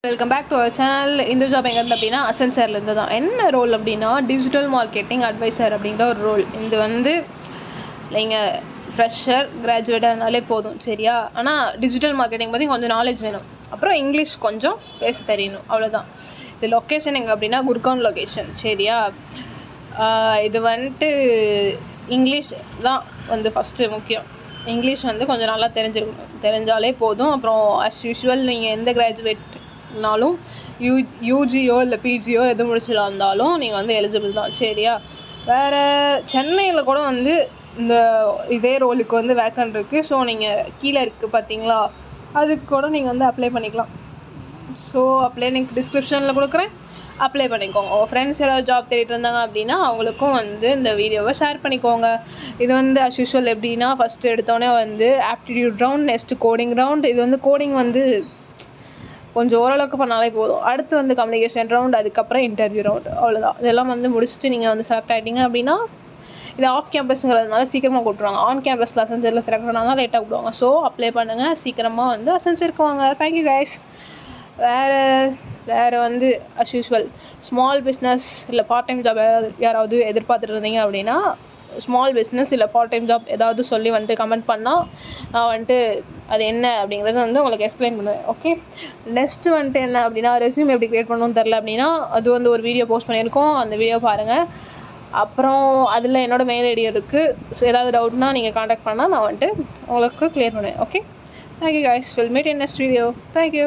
Welcome back to our channel. இந்த job எங்கே இருந்து அப்படின்னா அசென்சர்லேருந்து தான். என்ன ரோல் அப்படின்னா டிஜிட்டல் மார்க்கெட்டிங் அட்வைசர் அப்படிங்கிற ஒரு ரோல். இது வந்து நீங்கள் ஃப்ரெஷர் கிராஜுவேட்டாக இருந்தாலே போதும், சரியா? ஆனால் டிஜிட்டல் மார்க்கெட்டிங் பற்றி கொஞ்சம் நாலேஜ் வேணும், அப்புறம் இங்கிலீஷ் கொஞ்சம் பேச தெரியணும், அவ்வளோதான். இது லொக்கேஷன் எங்கே அப்படின்னா குர்கான் லொக்கேஷன், சரியா? இது வந்துட்டு இங்கிலீஷ் தான் வந்து ஃபஸ்ட்டு முக்கியம். இங்கிலீஷ் வந்து கொஞ்சம் நல்லா தெரிஞ்சாலே போதும். அப்புறம் அஸ் யூஷுவல் நீங்கள் எந்த கிராஜுவேட்னாலும் யூஜியோ இல்லை பிஜியோ எது முடிச்சதா இருந்தாலும் நீங்கள் வந்து எலிஜிபிள் தான், சரியா? வேறு சென்னையில் கூட வந்து இதே ரோலுக்கு வந்து வேக்கன்ட் இருக்குது. ஸோ நீங்கள் கீழே இருக்குது பார்த்தீங்களா, அதுக்கு கூட நீங்கள் வந்து அப்ளை பண்ணிக்கலாம். ஸோ அப்ளை லிங்க் டிஸ்கிரிப்ஷனில் கொடுக்குறேன், அப்ளை பண்ணிக்கோங்க. உங்கள் ஃப்ரெண்ட்ஸ் யாராவது ஜாப் தேடிட்டு இருந்தாங்க அப்படின்னா அவங்களுக்கும் வந்து இந்த வீடியோவை ஷேர் பண்ணிக்கோங்க. இது வந்து அஸ் யூஷுவல் எப்படின்னா ஃபஸ்ட்டு எடுத்தோடனே வந்து aptitude round, next coding round. இது வந்து கோடிங் வந்து கொஞ்சம் ஓரளவுக்கு பண்ணாலே போதும். அடுத்து வந்து கம்யூனிகேஷன் ரவுண்ட், அதுக்கப்புறம் இன்டர்வியூ ரவுண்ட், அவ்வளோதான். இதெல்லாம் வந்து முடிச்சுட்டு நீங்கள் வந்து செலக்ட் ஆகிட்டீங்க அப்படின்னா இது ஆஃப் கேம்பஸுங்கிறதுனால சீக்கிரமாக கூப்பிட்ருவாங்க. ஆன் கேம்பஸில் அசென்சரில் செலக்ட் பண்ணால் லேட்டாக கூப்பிடுவாங்க. ஸோ அப்ளை பண்ணுங்கள், சீக்கிரமாக வந்து அசென்சருக்கு வாங்க. Thank you guys. வேறு வந்து அஸ் யூஷுவல் ஸ்மால் பிஸ்னஸ் இல்லை பார்ட் டைம் ஜாப் யாராவது எதிர்பார்த்துட்டு இருந்தீங்க அப்படின்னா ஸ்மால் பிஸ்னஸ் இல்லை பார்ட் டைம் ஜாப் ஏதாவது சொல்லி வந்துட்டு கமெண்ட் பண்ணால் நான் வந்துட்டு அது என்ன அப்படிங்கிறது வந்து உங்களுக்கு எக்ஸ்பிளைன் பண்ணுவேன், ஓகே? நெக்ஸ்ட்டு வந்துட்டு என்ன அப்படின்னா ரெஸ்யூம் எப்படி க்ரியேட் பண்ணணும்னு தெரில அப்படின்னா அது வந்து ஒரு வீடியோ போஸ்ட் பண்ணியிருக்கோம், அந்த வீடியோ பாருங்கள். அப்புறம் அதில் என்னோடய மெயில் ஐடி இருக்குது. ஸோ ஏதாவது டவுட்னா நீங்கள் காண்டாக்ட் பண்ணால் நான் வந்துட்டு உங்களுக்கு க்ளியர் பண்ணுவேன், okay? Thank you guys. Will meet in next video. Thank you.